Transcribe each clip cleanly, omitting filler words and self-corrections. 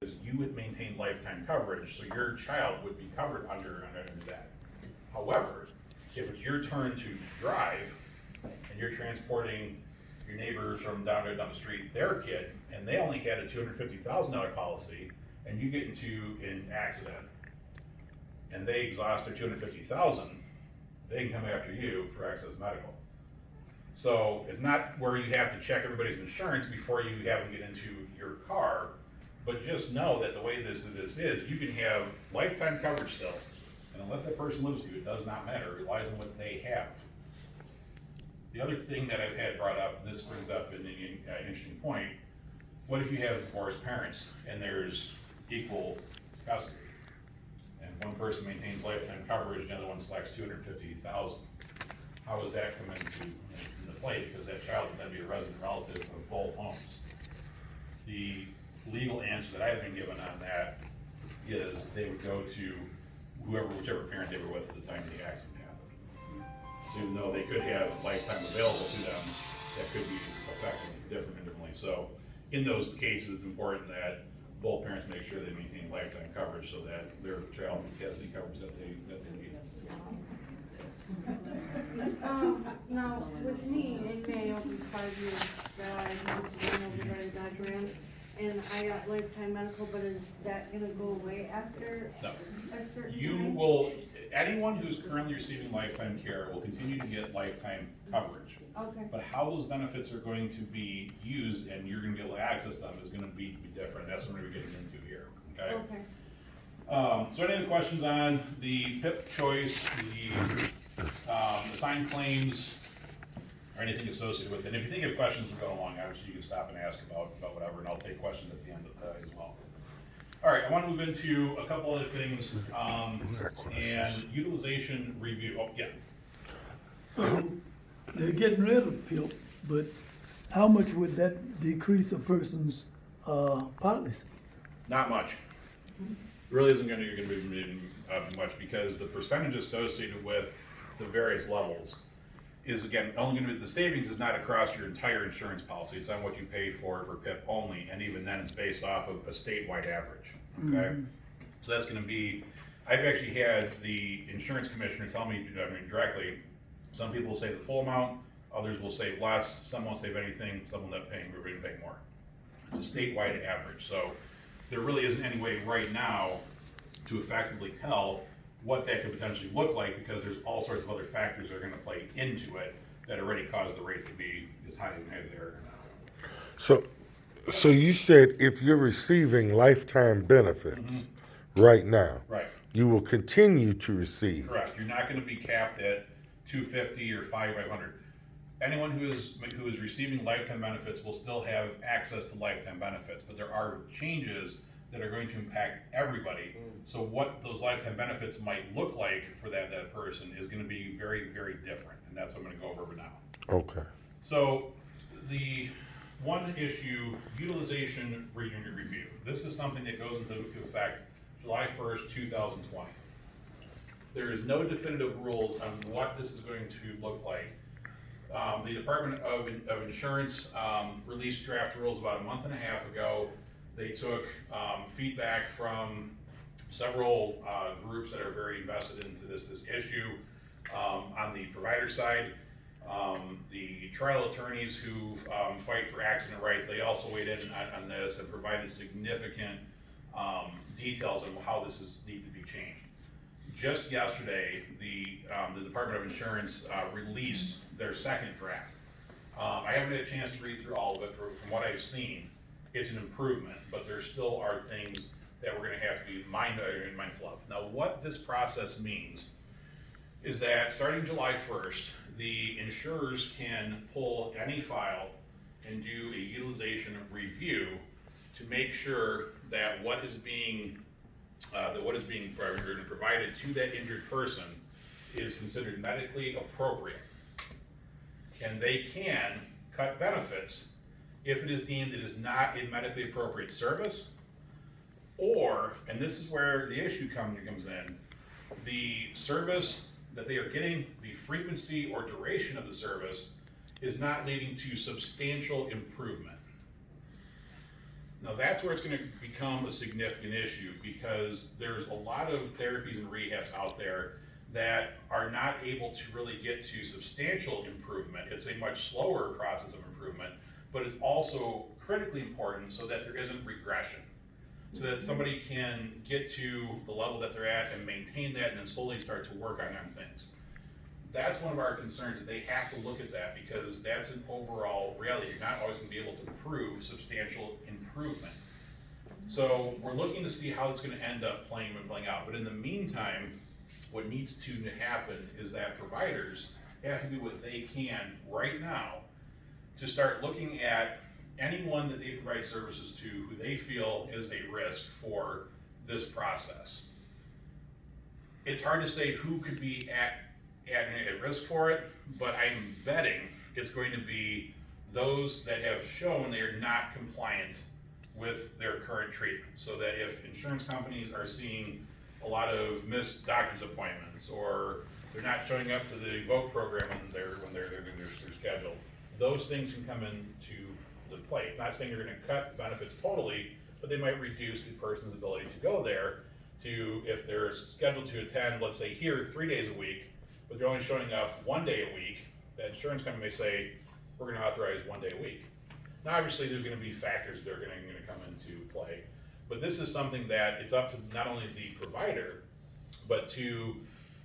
is you would maintain lifetime coverage, so your child would be covered under that. However, if it's your turn to drive and you're transporting your neighbors from down the street, their kid, and they only had a $250,000 policy, and you get into an accident and they exhaust their $250,000, they can come after you for excess medical. So it's not where you have to check everybody's insurance before you have them get into your car, but just know that the way this is, you can have lifetime coverage still, and unless that person lives with you, it does not matter. It relies on what they have. The other thing that I've had brought up, and this brings up an interesting point, what if you have divorced parents and there's equal custody? And one person maintains lifetime coverage, and the other one selects $250,000. How does that come into play? Because that child would then be a resident relative of both homes. The legal answer that I've been given on that is they would go to whichever parent they were with at the time the accident happened. So even though they could have lifetime available to them, that could be affected differently. So in those cases, it's important that both parents make sure they maintain lifetime coverage so that their child has the coverage that they need. Now, with me, in May, I'll be 5 years that I used to run over there in Dodge Ram, and I got lifetime medical, but is that gonna go away after No. a certain time? You will, anyone who's currently receiving lifetime care will continue to get lifetime coverage. Okay, But how those benefits are going to be used and you're gonna be able to access them is gonna be different. That's what we're gonna be getting into here, okay? okay. So any other questions on the PIP choice, the assigned claims, or anything associated with it? And if you think of questions to go along, obviously you can stop and ask about whatever, and I'll take questions at the end of that as well. All right, I want to move into a couple other things, and utilization review. Oh, yeah. So they're getting rid of PIP, but how much would that decrease a person's policy? Not much. Really isn't going to be much, because the percentage associated with the various levels is, again, only going to be, the savings is not across your entire insurance policy. It's on what you pay for PIP only, and even then it's based off of a statewide average, okay? So that's going to be, I've actually had the insurance commissioner tell me, directly, some people will save the full amount, others will save less, some won't save anything, some will end up paying, we're going to pay more. It's a statewide average, so there really isn't any way right now to effectively tell what that could potentially look like, because there's all sorts of other factors that are gonna play into it that already cause the rates to be as high as they are now. So you said if you're receiving lifetime benefits right now, Right, you will continue to receive. correct. You're not gonna be capped at 250 or 500. Anyone who is receiving lifetime benefits will still have access to lifetime benefits, but there are changes that are going to impact everybody. So what those lifetime benefits might look like for that person is gonna be very, very different, and that's what I'm gonna go over now. Okay. So the one issue, utilization review. This is something that goes into effect July 1st, 2020. There is no definitive rules on what this is going to look like. The Department of Insurance released draft rules about a month and a half ago. They took feedback from several groups that are very invested into this issue. On the provider side, the trial attorneys who fight for accident rights, they also weighed in on this and provided significant details on how this need to be changed. Just yesterday, the Department of Insurance released their second draft. I haven't had a chance to read through all of it. From what I've seen, it's an improvement, but there still are things that we're going to have to be mindful of. Now, what this process means is that starting July 1st, the insurers can pull any file and do a utilization review to make sure that what is being provided to that injured person is considered medically appropriate. And they can cut benefits if it is deemed it is not a medically appropriate service, or, and this is where the issue comes in, the service that they are getting, the frequency or duration of the service is not leading to substantial improvement. Now that's where it's gonna become a significant issue, because there's a lot of therapies and rehabs out there that are not able to really get to substantial improvement. It's a much slower process of improvement, but it's also critically important so that there isn't regression. So that somebody can get to the level that they're at and maintain that and then slowly start to work on things. That's one of our concerns, that they have to look at that, because that's an overall reality. You're not always gonna be able to prove substantial improvement. So we're looking to see how it's gonna end up playing out. But in the meantime, what needs to happen is that providers have to do what they can right now to start looking at anyone that they provide services to who they feel is a risk for this process. It's hard to say who could be at risk for it, but I'm betting it's going to be those that have shown they are not compliant with their current treatment. So that if insurance companies are seeing a lot of missed doctor's appointments, or they're not showing up to the Vote program when they're scheduled, those things can come into the play. It's not saying they're gonna cut benefits totally, but they might reduce the person's ability to go there to, if they're scheduled to attend, let's say here, 3 days a week, but they're only showing up 1 day a week, the insurance company may say, we're gonna authorize 1 day a week. Now, obviously, there's gonna be factors that are gonna come into play, but this is something that it's up to not only the provider, but to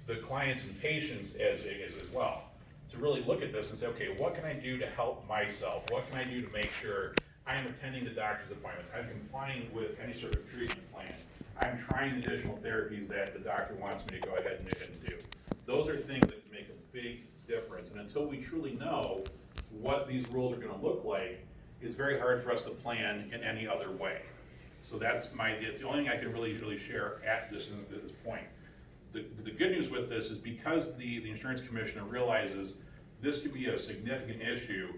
the clients and patients as well, to really look at this and say, okay, what can I do to help myself? What can I do to make sure I'm attending the doctor's appointments, I'm complying with any sort of treatment plan, I'm trying additional therapies that the doctor wants me to go ahead and do. Those are things that can make a big difference, and until we truly know what these rules are gonna look like, it's very hard for us to plan in any other way. So it's the only thing I can really share at this point. The good news with this is, because the insurance commissioner realizes this could be a significant issue,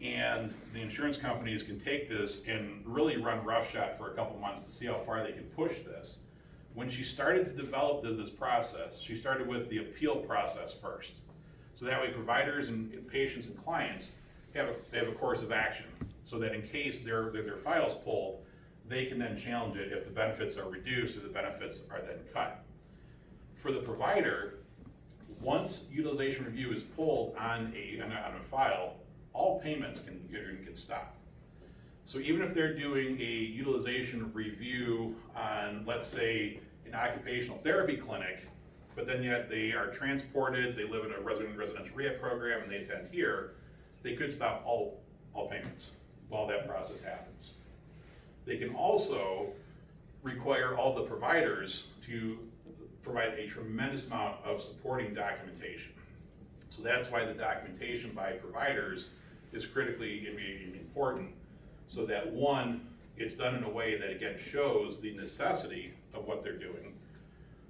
and the insurance companies can take this and really run roughshod for a couple months to see how far they can push this. When she started to develop this process, she started with the appeal process first. So that way providers and patients and clients have a course of action, so that in case their file's pulled, they can then challenge it if the benefits are reduced or the benefits are then cut. For the provider, once utilization review is pulled on a file, all payments can stop. So even if they're doing a utilization review on, let's say, an occupational therapy clinic, but then yet they are transported, they live in a residential rehab program, and they attend here, they could stop all payments while that process happens. They can also require all the providers to provide a tremendous amount of supporting documentation. So that's why the documentation by providers is critically important, so that one, it's done in a way that again shows the necessity of what they're doing,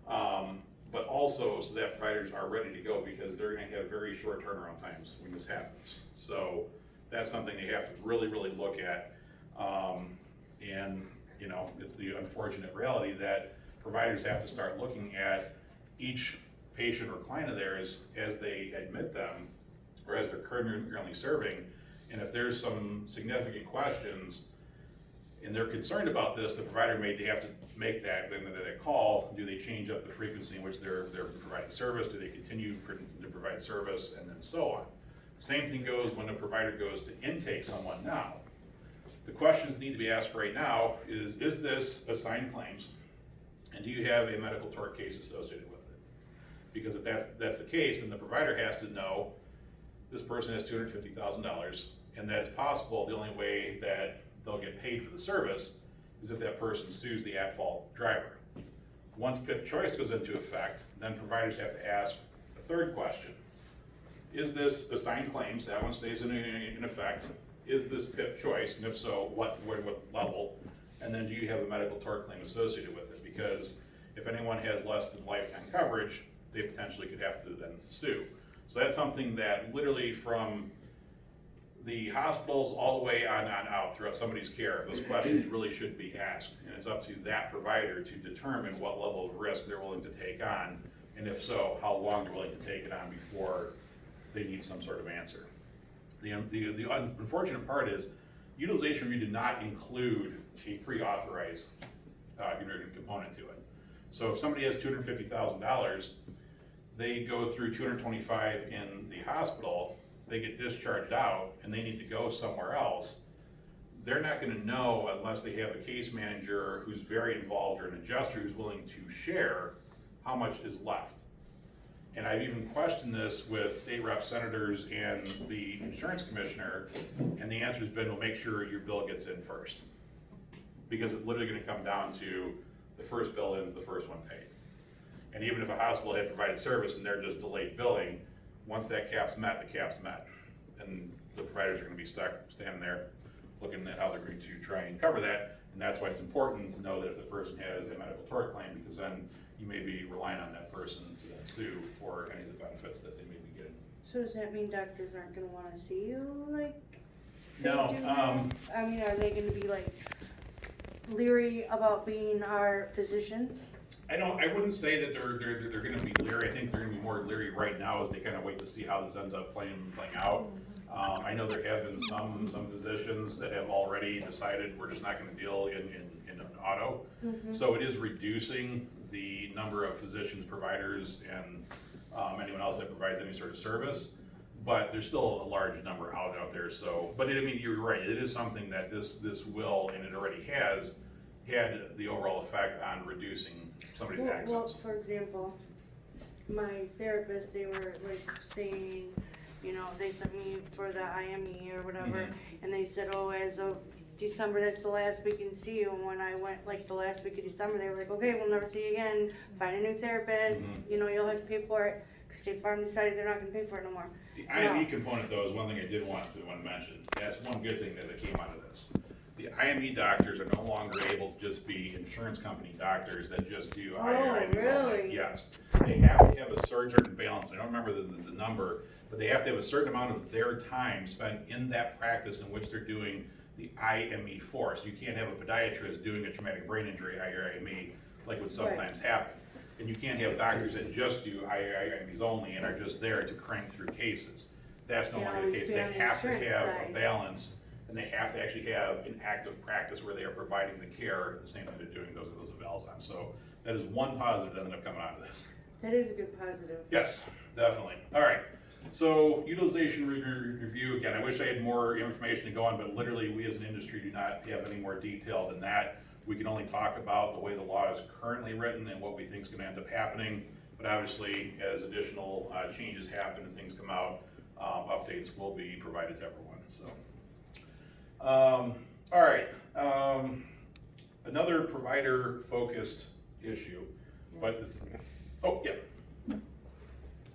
but also so that providers are ready to go, because they're gonna have very short turnaround times when this happens. So that's something they have to really look at. And it's the unfortunate reality that providers have to start looking at each patient or client of theirs as they admit them, or as they're currently serving. And if there's some significant questions and they're concerned about this, the provider may have to make that call. Do they change up the frequency in which they're providing service? Do they continue to provide service? And then so on. Same thing goes when a provider goes to intake someone now. The questions need to be asked right now is this assigned claims? And do you have a medical tort case associated with it? Because if that's the case, then the provider has to know this person has $250,000, and that it's possible the only way that they'll get paid for the service is if that person sues the at-fault driver. Once PIP choice goes into effect, then providers have to ask a third question. Is this assigned claims? That one stays in effect. Is this PIP choice? And if so, what level? And then do you have a medical tort claim associated with it? Because if anyone has less than lifetime coverage, they potentially could have to then sue. So that's something that literally from the hospitals all the way on out throughout somebody's care, those questions really should be asked. And it's up to that provider to determine what level of risk they're willing to take on, and if so, how long they're willing to take it on before they need some sort of answer. The unfortunate part is utilization review did not include a pre-authorized component to it. So if somebody has $250,000, they go through 225 in the hospital, they get discharged out, and they need to go somewhere else. They're not going to know unless they have a case manager who's very involved or an adjuster who's willing to share how much is left. And I've even questioned this with state rep senators and the insurance commissioner, and the answer's been, well, make sure your bill gets in first. Because it's literally going to come down to the first bill in is the first one paid. And even if a hospital had provided service and they're just delayed billing, once that cap's met, the cap's met. And the providers are going to be stuck standing there looking at how they're going to try and cover that. And that's why it's important to know that if the person has a medical tort claim, because then you may be relying on that person to then sue for any of the benefits that they may be getting. So does that mean doctors aren't gonna wanna see you, like? they No, do now? I mean, are they gonna be like leery about being our physicians? I wouldn't say that they're gonna be leery. I think they're gonna be more leery right now as they kind of wait to see how this ends up playing out. I know there have been some physicians that have already decided we're just not gonna deal in an auto. So it is reducing the number of physicians, providers, and anyone else that provides any sort of service. But there's still a large number out there, so, but I mean, you're right, it is something that this will, and it already has, had the overall effect on reducing somebody's access. Well, for example, my therapist, they were like saying, you know, they sent me for the IME or whatever, and they said, oh, as of December, that's the last we can see you. And when I went like the last week of December, they were like, okay, we'll never see you again. Find a new therapist. You know, you'll have to pay for it. Because State Farm decided they're not going to pay for it no more. The IME component, though, is one thing I did want to mention. That's one good thing that came out of this. The IME doctors are no longer able to just be insurance company doctors that just do IMEs really? only. Yes. They have to have a certain balance. I don't remember the number, but they have to have a certain amount of their time spent in that practice in which they're doing the IME for. So you can't have a podiatrist doing a traumatic brain injury IME like would sometimes happen. And you can't have doctors that just do IMEs only and are just there to crank through cases. That's no longer the case. They have to have a balance, and they have to actually have an active practice where they are providing the care, the same thing they're doing those evals on. So that is one positive that ended up coming out of this. That is a good positive. Yes, definitely. All right. So utilization review, again, I wish I had more information to go on, but literally we as an industry do not have any more detail than that. We can only talk about the way the law is currently written and what we think is going to end up happening. But obviously, as additional changes happen and things come out, updates will be provided to everyone. So, all right. Another provider-focused issue, but this. Oh, yeah.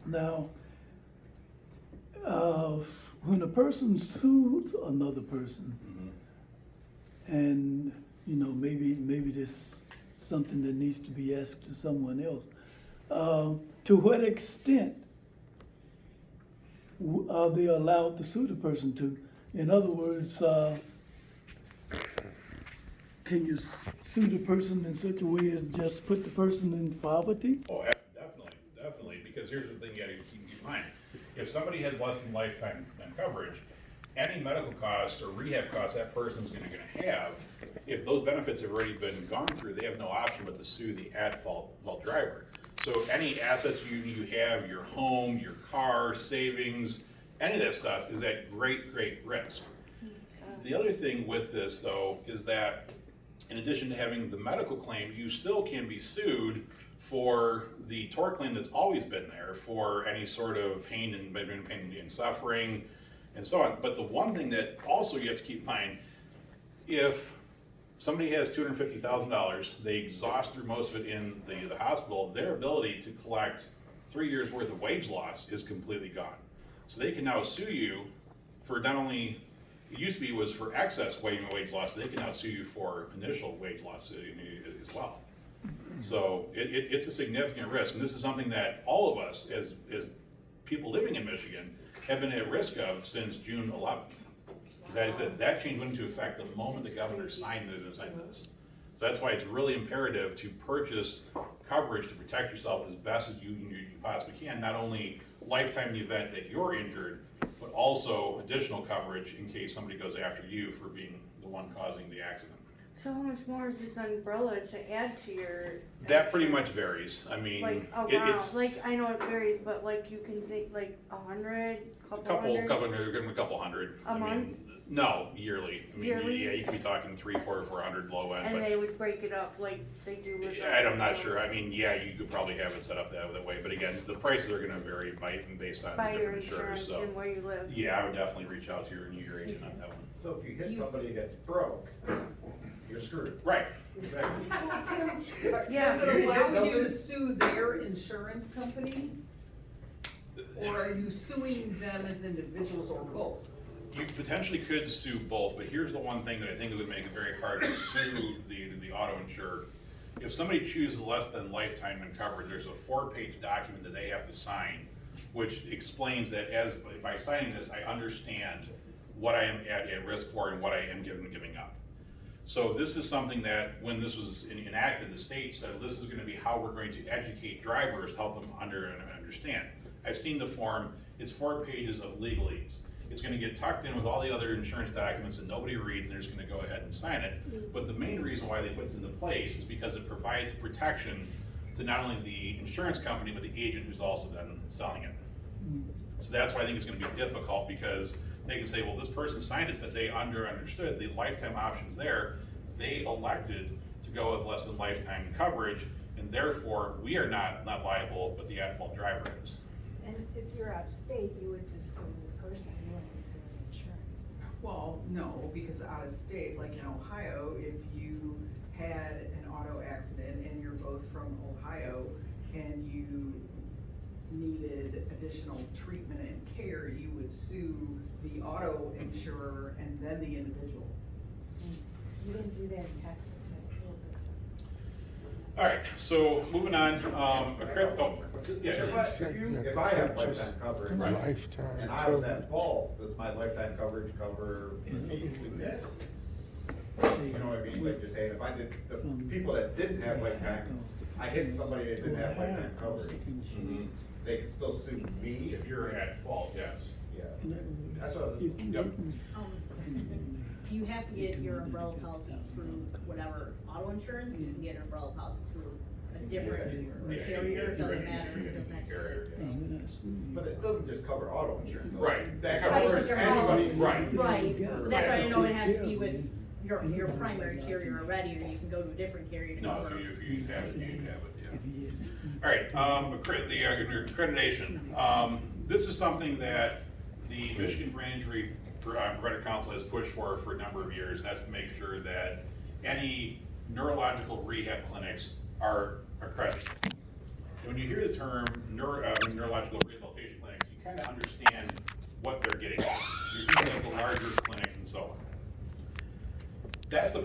Now, when a person sues another person, and you know, maybe this something that needs to be asked to someone else. To what extent are they allowed to sue the person to? In other words, can you sue the person in such a way as just put the person in poverty? Oh, definitely, because here's the thing you gotta keep in mind. If somebody has less than lifetime coverage, any medical costs or rehab costs that person's gonna have, if those benefits have already been gone through, they have no option but to sue the at-fault driver. So any assets you have, your home, your car, savings, any of that stuff is at great risk. The other thing with this, though, is that in addition to having the medical claim, you still can be sued for the tort claim that's always been there for any sort of pain and suffering and so on. But the one thing that also you have to keep in mind, if somebody has $250,000, they exhaust through most of it in the hospital, their ability to collect 3 years worth of wage loss is completely gone. So they can now sue you for not only, it used to be was for excess wage loss, but they can now sue you for initial wage loss as well. So it's a significant risk, and this is something that all of us as people living in Michigan have been at risk of since June 11th. As I said, that change went into effect the moment the governor signed this. So that's why it's really imperative to purchase coverage to protect yourself as best as you possibly can, not only lifetime in the event that you're injured, but but also additional coverage in case somebody goes after you for being the one causing the accident. So how much more is this umbrella to add to your? That pretty much varies. I mean, Like around, like I know it varies, but like you can think like 100, couple hundred? a couple hundred. A month? Mean, no, yearly. I mean, Yearly? yeah, you could be talking 300, 400, 400 low end. And but they would break it up like they do with. I'm not sure. I mean, yeah, you could probably have it set up that way, but again, the prices are gonna vary based on the By your different insurers, insurance so. and where you live. Yeah, I would definitely reach out to your agent on that one. So if you hit somebody that's broke, you're screwed. Right. Exactly. Tim, Yeah. does it allow you to Doesn't- sue their insurance company? Or are you suing them as individuals or both? You potentially could sue both, but here's the one thing that I think is gonna make it very hard to sue the auto insurer. If somebody chooses less than lifetime and coverage, there's a 4-page document that they have to sign, which explains that by signing this, I understand what I am at risk for and what I am giving up. So this is something that, when this was enacted, the state said, this is gonna be how we're going to educate drivers, to help them understand. I've seen the form, it's 4 pages of legalese. It's gonna get tucked in with all the other insurance documents that nobody reads, and they're just gonna go ahead and sign it. But the main reason why they put this into place is because it provides protection to not only the insurance company, but the agent who's also then selling it. So that's why I think it's gonna be difficult, because they can say, well, this person signed it, said they understood the lifetime options there. They elected to go with less than lifetime coverage, and therefore, we are not liable, but the at-fault driver is. And if you're out of state, you would just sue the person, you wouldn't be suing the insurance. Well, no, because out of state, like in Ohio, if you had an auto accident and you're both from Ohio and you needed additional treatment and care, you would sue the auto insurer and then the individual. You didn't do that in Texas, it was a little different. All right, so moving on, If I have lifetime coverage, Lifetime and I was coverage. at fault, does my lifetime coverage cover me? You know what I mean, like you're saying, if I did, the people that didn't have lifetime, I hit somebody that didn't have lifetime coverage, they could still sue me if you're at fault, yes. Yeah, that's what I was. Yep. You have to get your umbrella policy through whatever auto insurance, you can get an umbrella policy through a different Yeah, carrier, it doesn't yeah, matter, it doesn't have to be carrier, the same. But it doesn't just cover auto insurance. Right. That Right, covers but your anybody's. health- Right. Right, but that's why I know it has to be with your primary carrier already, or you can go to a different carrier to No, cover. if you have it, yeah. All right, the accreditation. This is something that the Michigan Brain Injury Prevention Council has pushed for a number of years, and that's to make sure that any neurological rehab clinics are accredited. And when you hear the term neurological rehabilitation clinics, you kind of understand what they're getting at. You're thinking of the larger clinics and so on. That's the